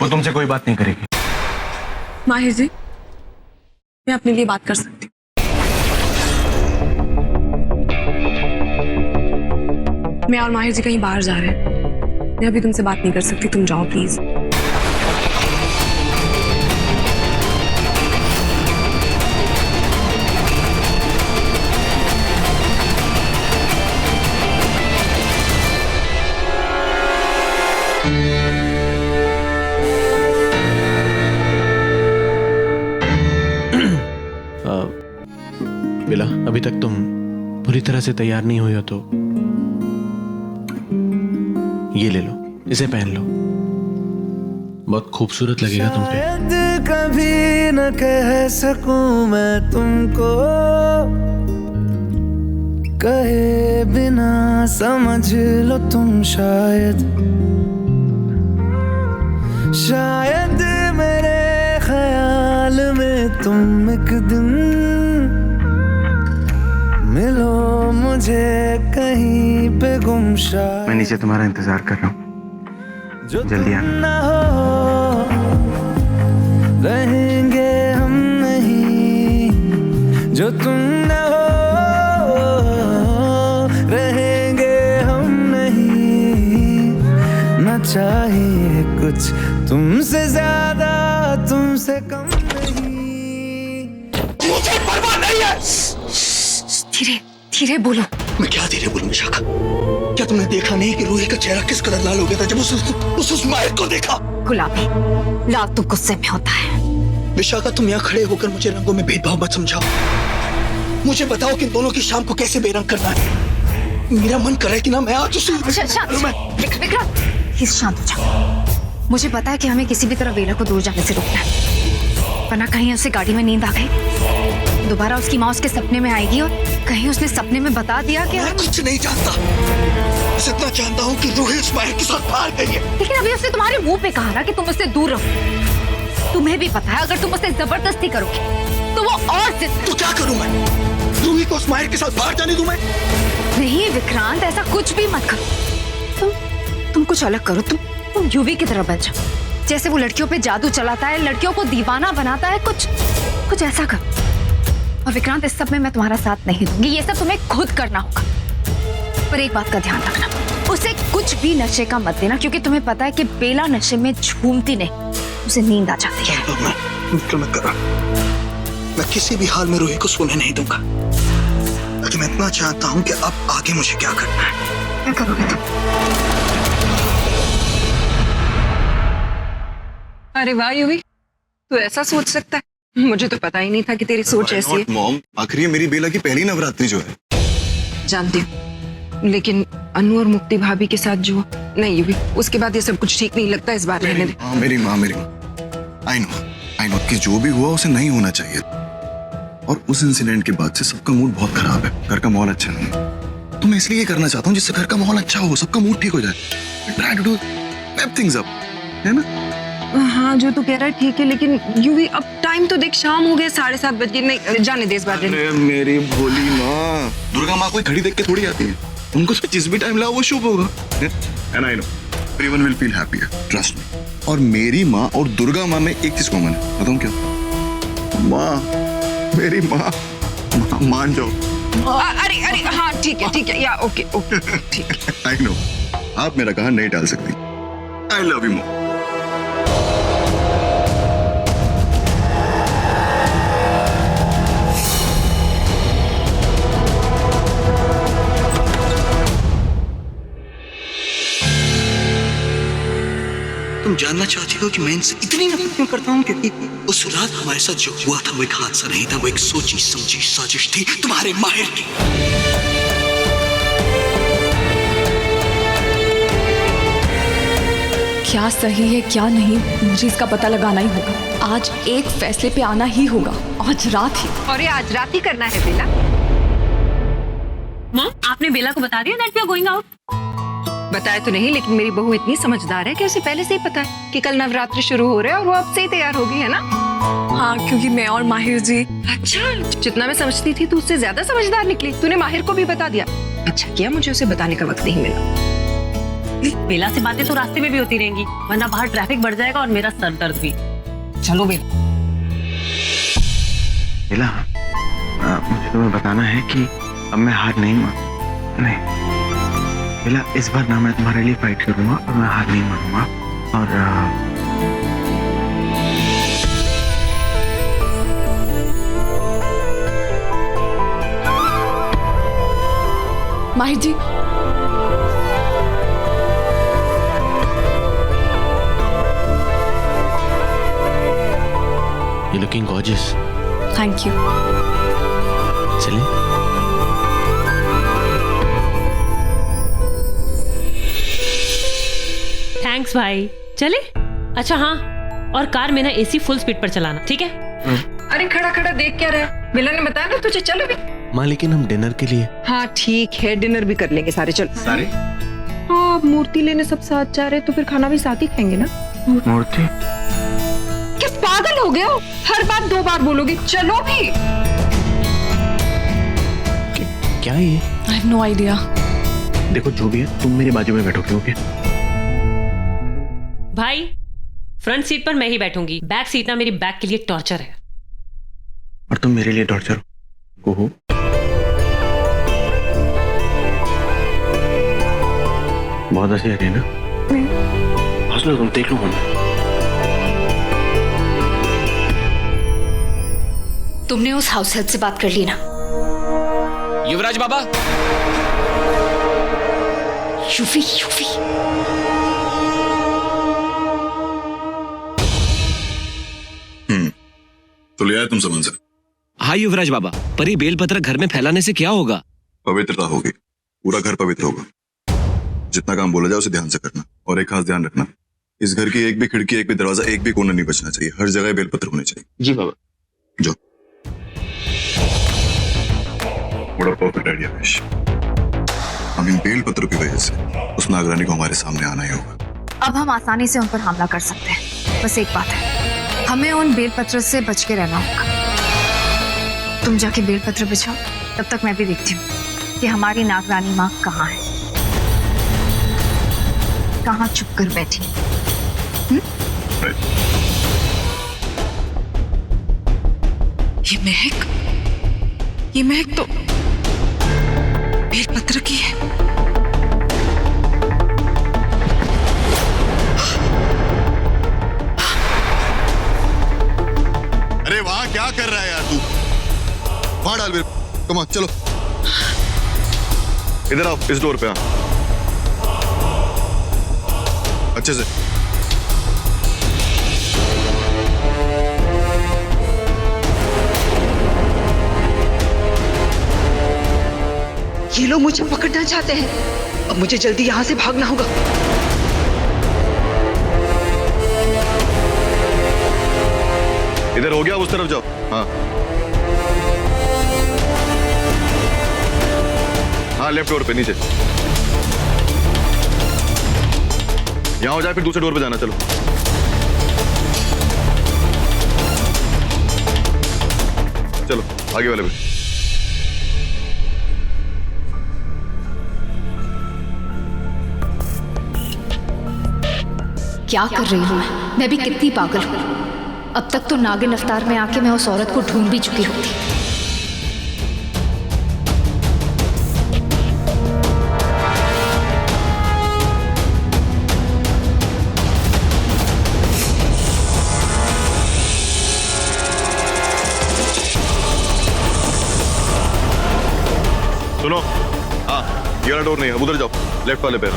वो तुमसे कोई बात नहीं करेगी। माहिर जी, मैं अपने लिए बात कर सकती हूँ। मैं और माहिर जी कहीं बाहर जा रहे हैं। मैं अभी तुमसे बात नहीं कर सकती, तुम जाओ प्लीज। बिला, अभी तक तुम पूरी तरह से तैयार नहीं हुई हो तो ये ले लो, इसे पहन लो, बहुत खूबसूरत लगेगा तुम पे। शायद कभी न कह सकूं मैं तुमको, कहे बिना समझ लो तुम शायद मेरे ख्याल में तुम एक दिन मिलो मुझे कहीं पे गुम शायद। मैं नीचे तुम्हारा इंतजार कर रहा हूँ, जल्दी आना। ना हो रहेंगे हम नहीं, जो तुम न हो रहेंगे हम नहीं। न चाहिए कुछ तुमसे ज्यादा, तुमसे कम नहीं। मुझे परवाह नहीं है। धीरे धीरे बोलो। मैं क्या धीरे बोलूं विशाखा? क्या तुमने देखा नहीं कि रूही का चेहरा किस कदर लाल हो गया था जब उस माहिर को देखा? गुलाबी, लाल तो गुस्से में होता है। विशाखा, तुम यहाँ खड़े होकर मुझे रंगों में भेदभाव मत समझाओ। मुझे बताओ कि दोनों की शाम को कैसे बेरंग करना है। मेरा मन कर रहा है कि ना मैं आज उसे विक्रम, प्लीज शांत हो जाओ। मुझे पता है कि हमें किसी भी तरह वेला को दूर जाने से रोकना है, वरना कहीं उसे गाड़ी में नींद आ गई, दोबारा उसकी माँ उसके सपने में आएगी और कहीं उसने सपने में बता दिया कि मैं कुछ नहीं जानता। बस इतना जानता हूँ कि रूही उस माहिर के साथ बाहर गई है। लेकिन अभी उसने तुम्हारे मुंह पे कहा ना कि तुम उससे दूर रहो। तुम्हें भी पता है अगर तुम उससे जबरदस्ती करोगे तो वो और तो क्या करूं मैं? रूही को उस माहिर के साथ बाहर जाने दूं मैं? नहीं विक्रांत, ऐसा कुछ भी मत करो। तुम कुछ अलग करो। तुम यूवी की तरह बन जाओ, जैसे वो लड़कियों पे जादू चलाता है, लड़कियों को दीवाना बनाता है। कुछ ऐसा करो। और विक्रांत, इस सब में मैं तुम्हारा साथ नहीं दूंगी, ये सब तुम्हें खुद करना होगा। पर एक बात का ध्यान रखना, उसे कुछ भी नशे का मत देना, क्योंकि तुम्हें पता है कि बेला नशे में झूमती नहीं, उसे नींद आ जाती है। मैं किसी भी हाल में रूही को सोने नहीं दूंगा। लेकिन मैं इतना चाहता हूँ कि अब आगे मुझे क्या करना है। क्या करोगे तुम? अरे वाह यूवी, तू ऐसा सोच सकता है? मुझे तो पता ही नहीं था कि तेरी सोच ऐसी है। मॉम, आखिर ये मेरी बेला की पहली नवरात्रि जो है। जानती हूँ, लेकिन अनु और मुक्ति भाभी के साथ जो नहीं यूवी, उसके बाद ये सब कुछ ठीक नहीं लगता। इस बार रहने दे। मेरी माँ आई नो कि जो भी हुआ उसे नहीं होना चाहिए, और उस इंसिडेंट के बाद से सबका मूड बहुत खराब है, घर का माहौल अच्छा नहीं है। तो मैं इसलिए ये करना चाहता हूँ जिससे घर का माहौल अच्छा हो, सबका मूड ठीक हो जाए। Try to do pep things up, है ना? हाँ, जो तू कह रहा है ठीक है, लेकिन यूवी अब टाइम तो देख, शाम हो गए, 7:30 बज गए। नहीं जाने दे इस बार। अरे मेरी भोली माँ, दुर्गा माँ कोई घड़ी देख के थोड़ी आती है, उनको तो जिस भी टाइम लाओ वो शुभ होगा। And I know everyone will feel happy, trust me. और मेरी माँ और दुर्गा माँ में एक चीज कॉमन है, बताऊँ क्या? माँ, मेरी माँ, मान जाओ। अरे हाँ ठीक है, या ओके ठीक है। आई नो आप मेरा कहा नहीं टाल सकती। I love you mom. तुम जानना चाहती हो कि मैं इनसे इतनी नफरत क्यों करता हूँ? क्योंकि उस रात हमारे साथ जो हुआ था वो एक हादसा नहीं था, वो एक सोची समझी साजिश थी तुम्हारे माहिर की। क्या सही है क्या नहीं, मुझे इसका पता लगाना ही होगा। आज एक फैसले पे आना ही होगा, आज रात ही। और ये आज रात ही करना है बेला। माँ, आपने बेला को बता दिया that we are going out? बताया तो नहीं, लेकिन मेरी बहू इतनी समझदार है कि उसे पहले से ही पता है कि कल नवरात्रि शुरू हो रहा है और वो अब से ही तैयार होगी, है ना? हाँ, क्योंकि मैं और माहिर जी। अच्छा, जितना मैं समझती थी तू उससे ज्यादा समझदार निकली। तूने माहिर को भी बता दिया। अच्छा किया मुझे उसे बताने का वक्त नहीं मिला। बेला से बातें तो रास्ते में भी होती रहेंगी, वरना बाहर ट्रैफिक बढ़ जाएगा और मेरा सर दर्द भी। चलो बेला। बेला, मुझे तुम्हें बताना है कि अब मैं हार नहीं मान नहीं बेला, इस बार ना मैं तुम्हारे लिए फाइट करूंगा और मैं हार नहीं मानूंगा। और Mahir ji, you looking gorgeous. Thank you. चलिए। थैंक्स भाई। चले? अच्छा हाँ, और कार में ना एसी फुल स्पीड पर चलाना, ठीक है? अरे खड़ा खड़ा देख क्या रहा है? बेला ने बताया ना तुझे, चलो भी। माँ लेकिन हम डिनर के लिए। हाँ ठीक है, डिनर भी कर लेंगे सारे, चलो। सारे? हाँ, मूर्ति लेने सब साथ जा रहे तो फिर खाना भी साथ ही खाएंगे ना। मूर्ति, क्या पागल हो गए हो? हर बात 2 बार बोलोगे, चलो भी। क्या ये? I have no idea. देखो जो भी है, तुम मेरे बाजू में बैठोगे, ओके? भाई फ्रंट सीट पर मैं ही बैठूंगी, बैक सीट ना मेरी बैक के लिए टॉर्चर है। और तुम मेरे लिए टॉर्चर हो। बहुत हंसी आ रही है ना? हंस लो तुम, देख लो हम। तुमने उस हाउस हेल्प से बात कर ली ना? युवराज बाबा, यूवी तो ले आए तुम समझ से? हाँ युवराज बाबा, पर ये बेलपत्र घर में फैलाने से क्या होगा? पवित्रता होगी, पूरा घर पवित्र होगा। जितना काम बोला जाए उसे ध्यान से करना, और एक खास ध्यान रखना, इस घर की एक भी खिड़की, एक भी दरवाजा, एक भी कोना नहीं बचना चाहिए। हर जगह बेलपत्र होने चाहिए। जी बाबा। जो बड़ा परफेक्ट आइडिया पेश। हम इन बेलपत्रों की वजह से उस नागरानी को हमारे सामने आना ही होगा। अब हम आसानी से उन पर हमला कर सकते हैं। बस एक बात है, हमें उन बेलपत्र से बच के रहना होगा। तुम जाके बेलपत्र बिछाओ, तब तक मैं भी देखती हूँ कि हमारी नागरानी माँ कहाँ है, कहाँ चुप कर बैठी है। ये महक तो बेलपत्र की है। अरे वहां क्या कर रहा है यार तू? वहां डाल बेल, कम ऑन चलो। इधर आओ, इस डोर पे। हाँ अच्छे से। ये लोग मुझे पकड़ना चाहते हैं, अब मुझे जल्दी यहाँ से भागना होगा। इधर हो गया, उस तरफ जाओ। हाँ हाँ, लेफ्ट डोर पे नीचे। यहां हो जाए फिर दूसरे डोर पे जाना। चलो चलो आगे वाले पे। क्या कर रही हूँ मैं भी कितनी पागल हूँ। अब तक तो नागिन अवतार में आके मैं उस औरत को ढूंढ भी चुकी होती। सुनो, हाँ ये वाला डोर नहीं है, उधर जाओ, लेफ्ट वाले पे।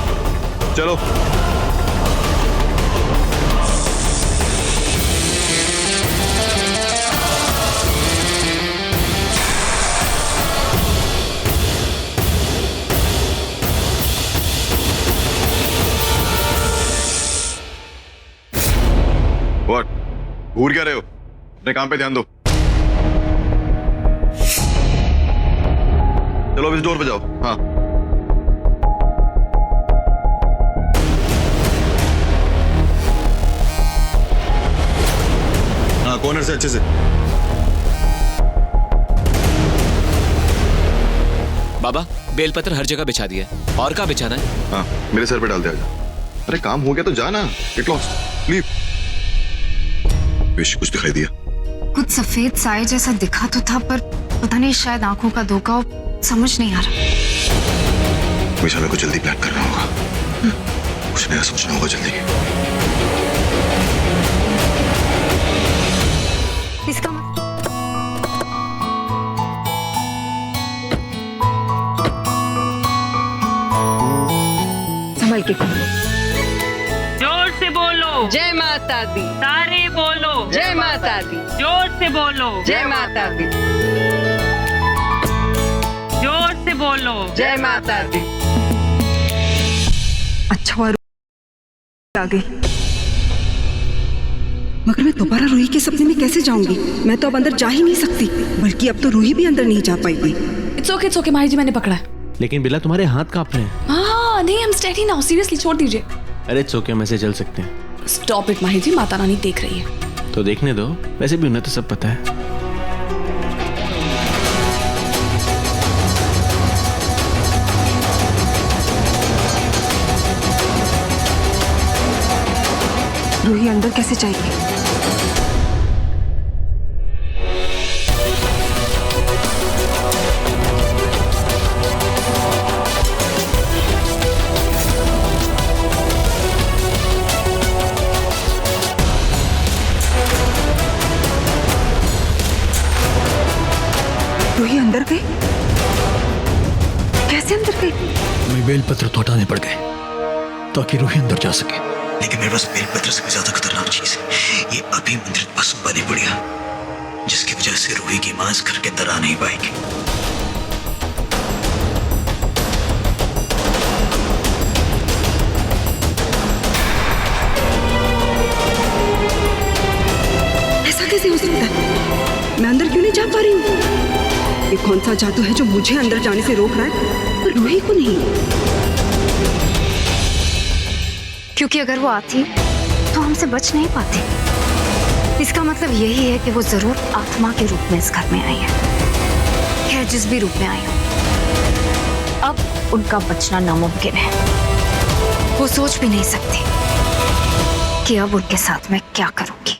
चलो व्हाट, घूर क्या रहे हो? अपने काम पे ध्यान दो। चलो अब इस डोर पे जाओ। हाँ हाँ, कॉर्नर से अच्छे से। बाबा बेलपत्र हर जगह बिछा दिया है। और कहाँ बिछाना है? हाँ, मेरे सर पे डाल दिया जा। अरे काम हो गया तो जाना। Get lost, leave. विश कुछ दिखाई दिया? कुछ सफेद साए जैसा दिखा तो था, पर पता नहीं शायद आंखों का धोखा हो, समझ नहीं आ रहा। विश हमें को जल्दी प्लान करना होगा, कुछ नया सोचना होगा जल्दी। इसका संभल के जोर से बोलो। जय माता दी। सारे बोलो। जय माता दी। जोर से बोलो। जय माता दी। जोर से बोलो। जय माता दी। अच्छा हुआ आ गई, मगर मैं दोबारा रूही के सपने में कैसे जाऊंगी? मैं तो अब अंदर जा ही नहीं सकती, बल्कि अब तो रूही भी अंदर नहीं जा पाएगी। इट्स ओके माही जी, मैंने पकड़ा है। लेकिन बिला तुम्हारे हाथ कांप रहे हैं। हाँ नहीं, हम स्टेडी नाउ, सीरियसली छोड़ दीजिए। अरे इट्स ओके, हम ऐसे चल सकते हैं। स्टॉप इट माही जी, माता रानी देख रही है। तो देखने दो, वैसे भी उन्हें तो सब पता है। रूही अंदर कैसे जाएगी? रूही अंदर गई? कैसे अंदर गई? मैं बेलपत्र तो हटाने पड़ गए ताकि रूही अंदर जा सके, लेकिन मेरे पास बेलपत्र से भी ज्यादा खतरनाक चीज है। ये अभिमंत्रित भस्म बनी पड़िया, जिसकी वजह से रूही की मांस घर के अंदर आ नहीं पाएगी। ऐसा कैसे हो सकता है? मैं अंदर क्यों नहीं जा पा रही हूँ? ये कौन सा जादू है जो मुझे अंदर जाने से रोक रहा है पर रूही को नहीं? क्योंकि अगर वो आती तो हमसे बच नहीं पाती। इसका मतलब यही है कि वो जरूर आत्मा के रूप में इस घर में आई है, खैर जिस भी रूप में आई हो। अब उनका बचना नामुमकिन है। वो सोच भी नहीं सकती कि अब उनके साथ मैं क्या करूंगी।